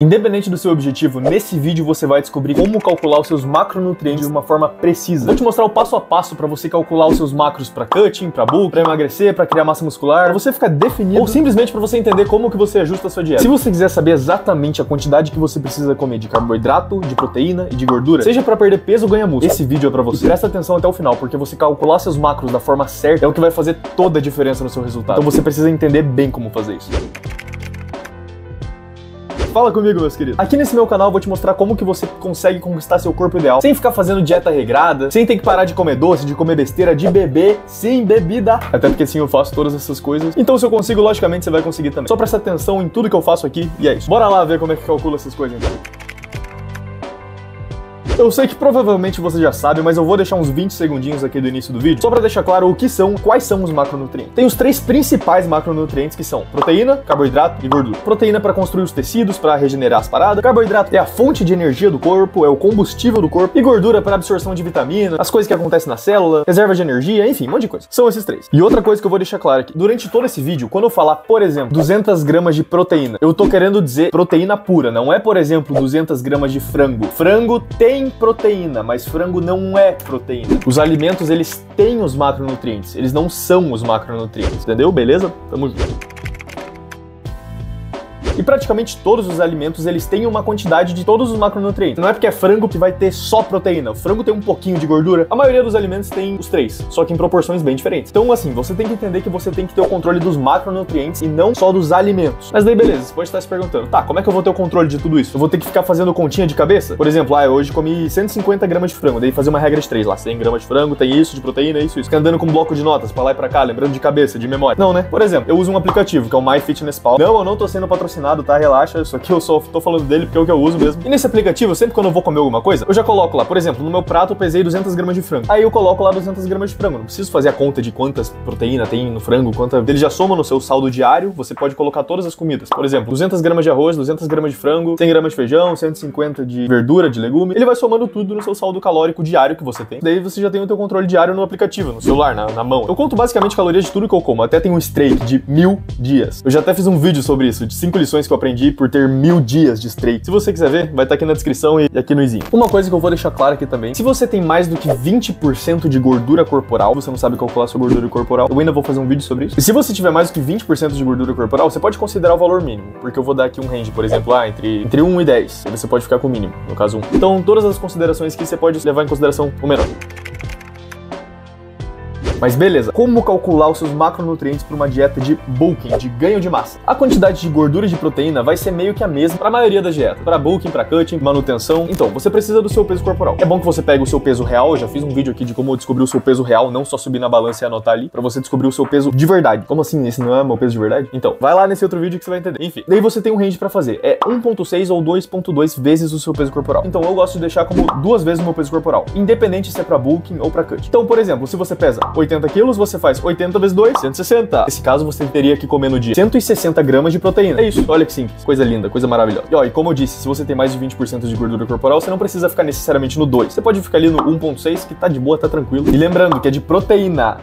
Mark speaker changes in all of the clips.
Speaker 1: Independente do seu objetivo, nesse vídeo você vai descobrir como calcular os seus macronutrientes de uma forma precisa. Vou te mostrar o passo a passo para você calcular os seus macros para cutting, para bulk, para emagrecer, para criar massa muscular, para você ficar definido ou simplesmente para você entender como que você ajusta a sua dieta. Se você quiser saber exatamente a quantidade que você precisa comer de carboidrato, de proteína e de gordura, seja para perder peso ou ganhar músculo, esse vídeo é para você. E presta atenção até o final, porque você calcular seus macros da forma certa é o que vai fazer toda a diferença no seu resultado. Então você precisa entender bem como fazer isso. Fala comigo, meus queridos. Aqui nesse meu canal eu vou te mostrar como que você consegue conquistar seu corpo ideal sem ficar fazendo dieta regrada, sem ter que parar de comer doce, de comer besteira, de beber, sim, bebida. Até porque sim, eu faço todas essas coisas. Então se eu consigo, logicamente você vai conseguir também. Só presta atenção em tudo que eu faço aqui e é isso. Bora lá ver como é que calcula essas coisas então. Eu sei que provavelmente você já sabe, mas eu vou deixar uns 20 segundinhos aqui do início do vídeo, só pra deixar claro o que são, quais são os macronutrientes. Tem os três principais macronutrientes que são proteína, carboidrato e gordura. Proteína para construir os tecidos, para regenerar as paradas. Carboidrato é a fonte de energia do corpo, é o combustível do corpo. E gordura para absorção de vitamina, as coisas que acontecem na célula, reserva de energia, enfim, um monte de coisa. São esses três. E outra coisa que eu vou deixar claro aqui, durante todo esse vídeo, quando eu falar, por exemplo, 200 gramas de proteína, eu tô querendo dizer proteína pura, não é, por exemplo, 200 gramas de frango. Frango tem proteína, mas frango não é proteína. Os alimentos, eles têm os macronutrientes, eles não são os macronutrientes, entendeu? Beleza? Tamo junto. E praticamente todos os alimentos, eles têm uma quantidade de todos os macronutrientes. Não é porque é frango que vai ter só proteína. O frango tem um pouquinho de gordura. A maioria dos alimentos tem os três, só que em proporções bem diferentes. Então, assim, você tem que entender que você tem que ter o controle dos macronutrientes e não só dos alimentos. Mas daí, beleza, você pode estar se perguntando, tá, como é que eu vou ter o controle de tudo isso? Eu vou ter que ficar fazendo continha de cabeça? Por exemplo, hoje comi 150 gramas de frango, daí fazer uma regra de 3 lá, 100 gramas de frango, tem isso, de proteína, isso. Ficar andando com um bloco de notas pra lá e pra cá, lembrando de cabeça, de memória. Não, né? Por exemplo, eu uso um aplicativo, que é o MyFitnessPal. Não, eu não tô sendo patrocinado, tá? Relaxa. Isso aqui eu só tô falando dele porque é o que eu uso mesmo. E nesse aplicativo, sempre quando eu vou comer alguma coisa, eu já coloco lá, por exemplo, no meu prato eu pesei 200 gramas de frango. Aí eu coloco lá 200 gramas de frango. Não preciso fazer a conta de quantas proteínas tem no frango, quanta... Ele já soma no seu saldo diário, você pode colocar todas as comidas. Por exemplo, 200 gramas de arroz, 200 gramas de frango, 100 gramas de feijão, 150 de verdura, de legume. Ele vai somando tudo no seu saldo calórico diário que você tem. Daí você já tem o teu controle diário no aplicativo, no celular, na mão. Eu conto basicamente calorias de tudo que eu como. Até tem um streak de 1000 dias. Eu já até fiz um vídeo sobre isso, de 5 lições que eu aprendi por ter 1000 dias de streak. Se você quiser ver, vai estar aqui na descrição e aqui no izinho. Uma coisa que eu vou deixar claro aqui também, se você tem mais do que 20% de gordura corporal, você não sabe calcular sua gordura corporal, eu ainda vou fazer um vídeo sobre isso. E se você tiver mais do que 20% de gordura corporal, você pode considerar o valor mínimo, porque eu vou dar aqui um range, por exemplo, entre 1 e 10. Aí você pode ficar com o mínimo, no caso 1. Então, todas as considerações aqui você pode levar em consideração o menor. Mas beleza, como calcular os seus macronutrientes para uma dieta de bulking, de ganho de massa? A quantidade de gordura e de proteína vai ser meio que a mesma para a maioria das dietas. Para bulking, para cutting, manutenção. Então, você precisa do seu peso corporal. É bom que você pegue o seu peso real, eu já fiz um vídeo aqui de como descobrir o seu peso real, não só subir na balança e anotar ali, para você descobrir o seu peso de verdade. Como assim? Esse não é meu peso de verdade? Então, vai lá nesse outro vídeo que você vai entender. Enfim, daí você tem um range para fazer. É 1.6 ou 2.2 vezes o seu peso corporal. Então, eu gosto de deixar como 2 vezes o meu peso corporal, independente se é para bulking ou para cutting. Então, por exemplo, se você pesa 80 quilos, você faz 80 vezes 2, 160. Nesse caso, você teria que comer no dia 160 gramas de proteína. É isso. Olha que simples. Coisa linda, coisa maravilhosa. E como eu disse, se você tem mais de 20% de gordura corporal, você não precisa ficar necessariamente no 2. Você pode ficar ali no 1.6, que tá de boa, tá tranquilo. E lembrando que é de proteína,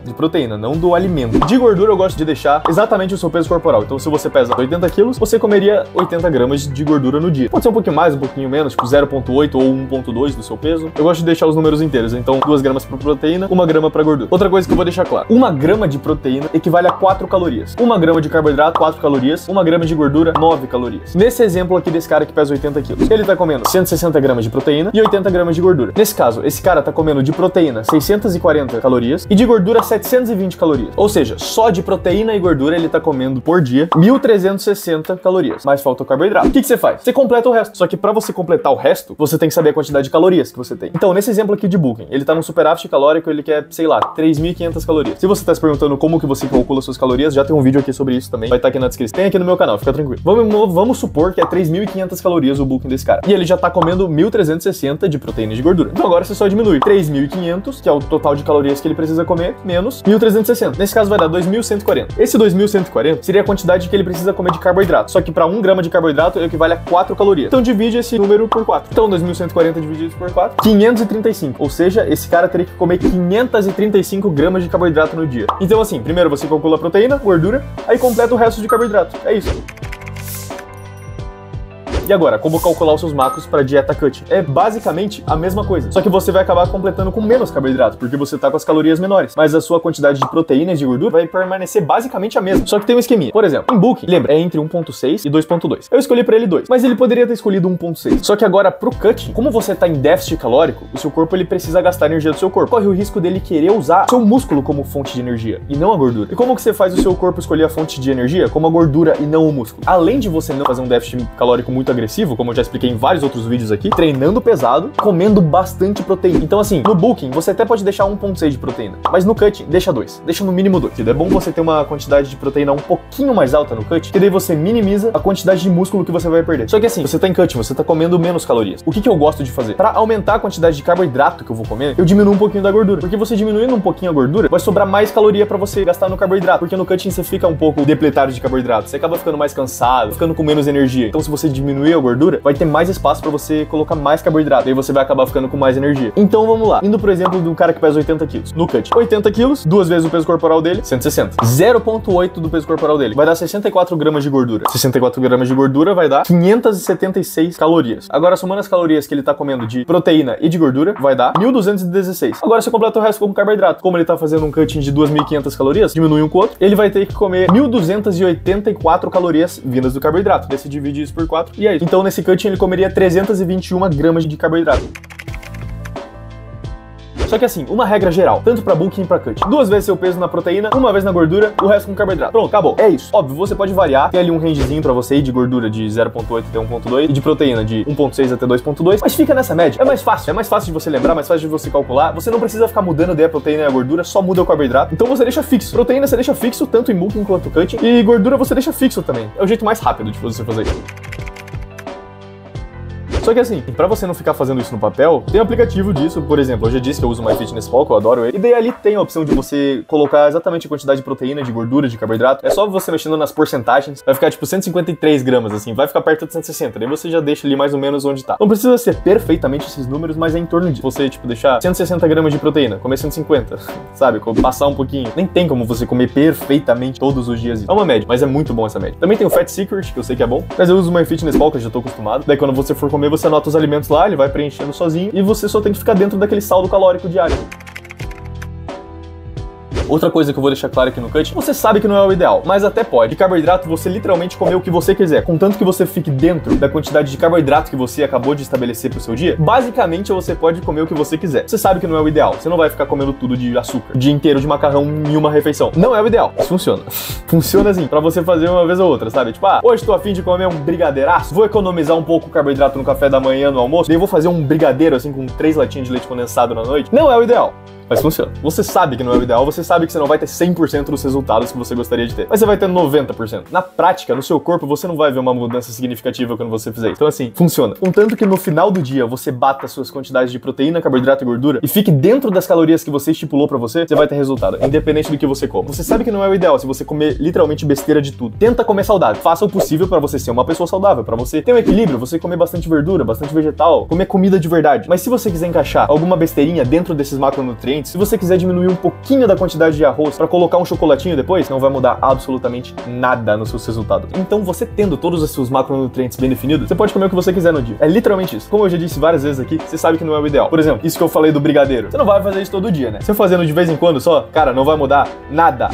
Speaker 1: não do alimento. De gordura, eu gosto de deixar exatamente o seu peso corporal. Então, se você pesa 80 quilos, você comeria 80 gramas de gordura no dia. Pode ser um pouquinho mais, um pouquinho menos, tipo 0.8 ou 1.2 do seu peso. Eu gosto de deixar os números inteiros. Então, 2 gramas para proteína, 1 grama para gordura. Outra coisa que eu vou deixar claro. 1 grama de proteína equivale a 4 calorias. 1 grama de carboidrato, 4 calorias. 1 grama de gordura, 9 calorias. Nesse exemplo aqui desse cara que pesa 80 quilos, ele tá comendo 160 gramas de proteína e 80 gramas de gordura. Nesse caso, esse cara tá comendo de proteína 640 calorias e de gordura 720 calorias. Ou seja, só de proteína e gordura ele tá comendo por dia 1.360 calorias. Mas falta o carboidrato. O que você faz? Você completa o resto. Só que pra você completar o resto, você tem que saber a quantidade de calorias que você tem. Então, nesse exemplo aqui de bulking, ele tá num superávit calórico, ele quer, sei lá, 3.500 calorias. Se você tá se perguntando como que você calcula suas calorias, já tem um vídeo aqui sobre isso também, vai estar aqui na descrição. Tem aqui no meu canal, fica tranquilo. Vamos supor que é 3.500 calorias o bulking desse cara. E ele já tá comendo 1.360 de proteína e de gordura. Então agora você só diminui 3.500, que é o total de calorias que ele precisa comer, menos 1.360. Nesse caso vai dar 2.140. Esse 2.140 seria a quantidade que ele precisa comer de carboidrato. Só que para 1 grama de carboidrato equivale a 4 calorias. Então divide esse número por 4. Então 2.140 dividido por 4, 535. Ou seja, esse cara teria que comer 535 gramas de carboidrato no dia. Então assim, primeiro você calcula a proteína, gordura, aí completa o resto de carboidrato. É isso. E agora, como calcular os seus macros para dieta cut? É basicamente a mesma coisa, só que você vai acabar completando com menos carboidrato, porque você tá com as calorias menores, mas a sua quantidade de proteínas e de gordura vai permanecer basicamente a mesma, só que tem um esqueminha. Por exemplo, em bulking, lembra, é entre 1.6 e 2.2. Eu escolhi pra ele 2, mas ele poderia ter escolhido 1.6. Só que agora, pro cutting, como você tá em déficit calórico, o seu corpo ele precisa gastar energia do seu corpo. Corre o risco dele querer usar seu músculo como fonte de energia, e não a gordura. E como que você faz o seu corpo escolher a fonte de energia? Como a gordura e não o músculo. Além de você não fazer um déficit calórico muito agressivo, como eu já expliquei em vários outros vídeos aqui, treinando pesado, comendo bastante proteína. Então assim, no bulking, você até pode deixar 1.6 de proteína, mas no cutting, deixa 2. Deixa no mínimo 2. É bom você ter uma quantidade de proteína um pouquinho mais alta no cutting, que daí você minimiza a quantidade de músculo que você vai perder. Só que assim, você tá em cutting, você tá comendo menos calorias. O que eu gosto de fazer? Pra aumentar a quantidade de carboidrato que eu vou comer, eu diminuo um pouquinho da gordura. Porque você diminuindo um pouquinho a gordura, vai sobrar mais caloria pra você gastar no carboidrato. Porque no cutting você fica um pouco depletado de carboidrato. Você acaba ficando mais cansado, ficando com menos energia. Então se você diminuir a gordura, vai ter mais espaço pra você colocar mais carboidrato. Aí você vai acabar ficando com mais energia. Então vamos lá. Indo pro exemplo do cara que pesa 80 quilos. No cutting, 80 quilos, 2 vezes o peso corporal dele, 160. 0.8 do peso corporal dele. Vai dar 64 gramas de gordura. 64 gramas de gordura vai dar 576 calorias. Agora, somando as calorias que ele tá comendo de proteína e de gordura, vai dar 1.216. Agora, você completa o resto como carboidrato. Como ele tá fazendo um cutting de 2.500 calorias, diminui um com o outro, ele vai ter que comer 1.284 calorias vindas do carboidrato. Daí você divide isso por 4 e é isso. Então, nesse cutting, ele comeria 321 gramas de carboidrato. Só que assim, uma regra geral, tanto pra bulking e pra cutting. 2 vezes seu peso na proteína, 1 vez na gordura, o resto com carboidrato. Pronto, acabou. É isso. Óbvio, você pode variar. Tem ali um rangezinho pra você ir de gordura de 0.8 até 1.2 e de proteína de 1.6 até 2.2, mas fica nessa média. É mais fácil de você lembrar, mais fácil de você calcular. Você não precisa ficar mudando daí a proteína e a gordura, só muda o carboidrato. Então você deixa fixo. Proteína você deixa fixo, tanto em bulking quanto cutting, e gordura você deixa fixo também. É o jeito mais rápido de você fazer isso. Só que assim, pra você não ficar fazendo isso no papel, tem um aplicativo disso, por exemplo, eu já disse que eu uso o MyFitnessPal, que eu adoro ele, e daí ali tem a opção de você colocar exatamente a quantidade de proteína, de gordura, de carboidrato, é só você mexendo nas porcentagens, vai ficar tipo 153 gramas, assim, vai ficar perto de 160, daí você já deixa ali mais ou menos onde tá. Não precisa ser perfeitamente esses números, mas é em torno de você, tipo, deixar 160 gramas de proteína, comer 150, sabe, passar um pouquinho. Nem tem como você comer perfeitamente todos os dias. É uma média, mas é muito bom essa média. Também tem o Fat Secret, que eu sei que é bom, mas eu uso o MyFitnessPal, que eu já tô acostumado, daí quando você for comer, você anota os alimentos lá, ele vai preenchendo sozinho e você só tem que ficar dentro daquele saldo calórico diário. Outra coisa que eu vou deixar claro aqui no cutting, você sabe que não é o ideal, mas até pode. De carboidrato, você literalmente comer o que você quiser, contanto que você fique dentro da quantidade de carboidrato que você acabou de estabelecer pro seu dia, basicamente você pode comer o que você quiser. Você sabe que não é o ideal, você não vai ficar comendo tudo de açúcar, o dia inteiro de macarrão em uma refeição. Não é o ideal, mas funciona. Funciona assim, pra você fazer uma vez ou outra, sabe? Tipo, hoje tô a fim de comer um brigadeiraço, vou economizar um pouco o carboidrato no café da manhã, no almoço, daí vou fazer um brigadeiro assim com 3 latinhas de leite condensado na noite. Não é o ideal. Mas funciona. Você sabe que não é o ideal, você sabe que você não vai ter 100% dos resultados que você gostaria de ter, mas você vai ter 90%. Na prática, no seu corpo, você não vai ver uma mudança significativa quando você fizer isso. Então assim, funciona. Contanto que no final do dia você bata as suas quantidades de proteína, carboidrato e gordura e fique dentro das calorias que você estipulou pra você, você vai ter resultado, independente do que você come. Você sabe que não é o ideal se você comer literalmente besteira de tudo. Tenta comer saudável. Faça o possível pra você ser uma pessoa saudável, pra você ter um equilíbrio, você comer bastante verdura, bastante vegetal, comer comida de verdade. Mas se você quiser encaixar alguma besteirinha dentro desses macronutrientes, se você quiser diminuir um pouquinho da quantidade de arroz pra colocar um chocolatinho depois, não vai mudar absolutamente nada nos seus resultados. Então você tendo todos os seus macronutrientes bem definidos, você pode comer o que você quiser no dia. É literalmente isso. Como eu já disse várias vezes aqui, você sabe que não é o ideal. Por exemplo, isso que eu falei do brigadeiro. Você não vai fazer isso todo dia, né? Se eu fazendo de vez em quando só, cara, não vai mudar nada.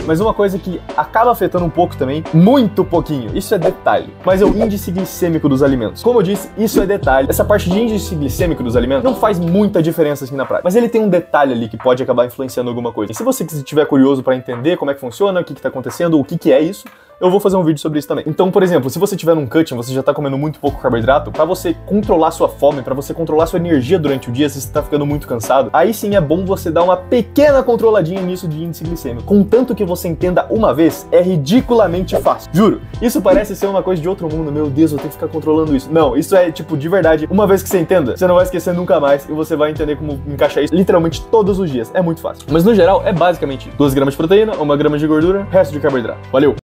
Speaker 1: Mas uma coisa que acaba afetando um pouco também, muito pouquinho, isso é detalhe, mas é o índice glicêmico dos alimentos. Como eu disse, isso é detalhe. Essa parte de índice glicêmico dos alimentos não faz muita diferença assim na prática, mas ele tem um detalhe ali que pode acabar influenciando alguma coisa. E se você estiver curioso para entender como é que funciona, o que tá acontecendo, o que é isso, eu vou fazer um vídeo sobre isso também. Então, por exemplo, se você tiver num cutting, você já tá comendo muito pouco carboidrato, pra você controlar sua fome, pra você controlar sua energia durante o dia, se você tá ficando muito cansado, aí sim é bom você dar uma pequena controladinha nisso de índice glicêmico. Contanto que você entenda uma vez, é ridiculamente fácil. Juro, isso parece ser uma coisa de outro mundo. Meu Deus, eu tenho que ficar controlando isso. Não, isso é, tipo, de verdade, uma vez que você entenda, você não vai esquecer nunca mais e você vai entender como encaixar isso literalmente todos os dias. É muito fácil. Mas no geral, é basicamente 2 gramas de proteína, 1 grama de gordura, resto de carboidrato. Valeu!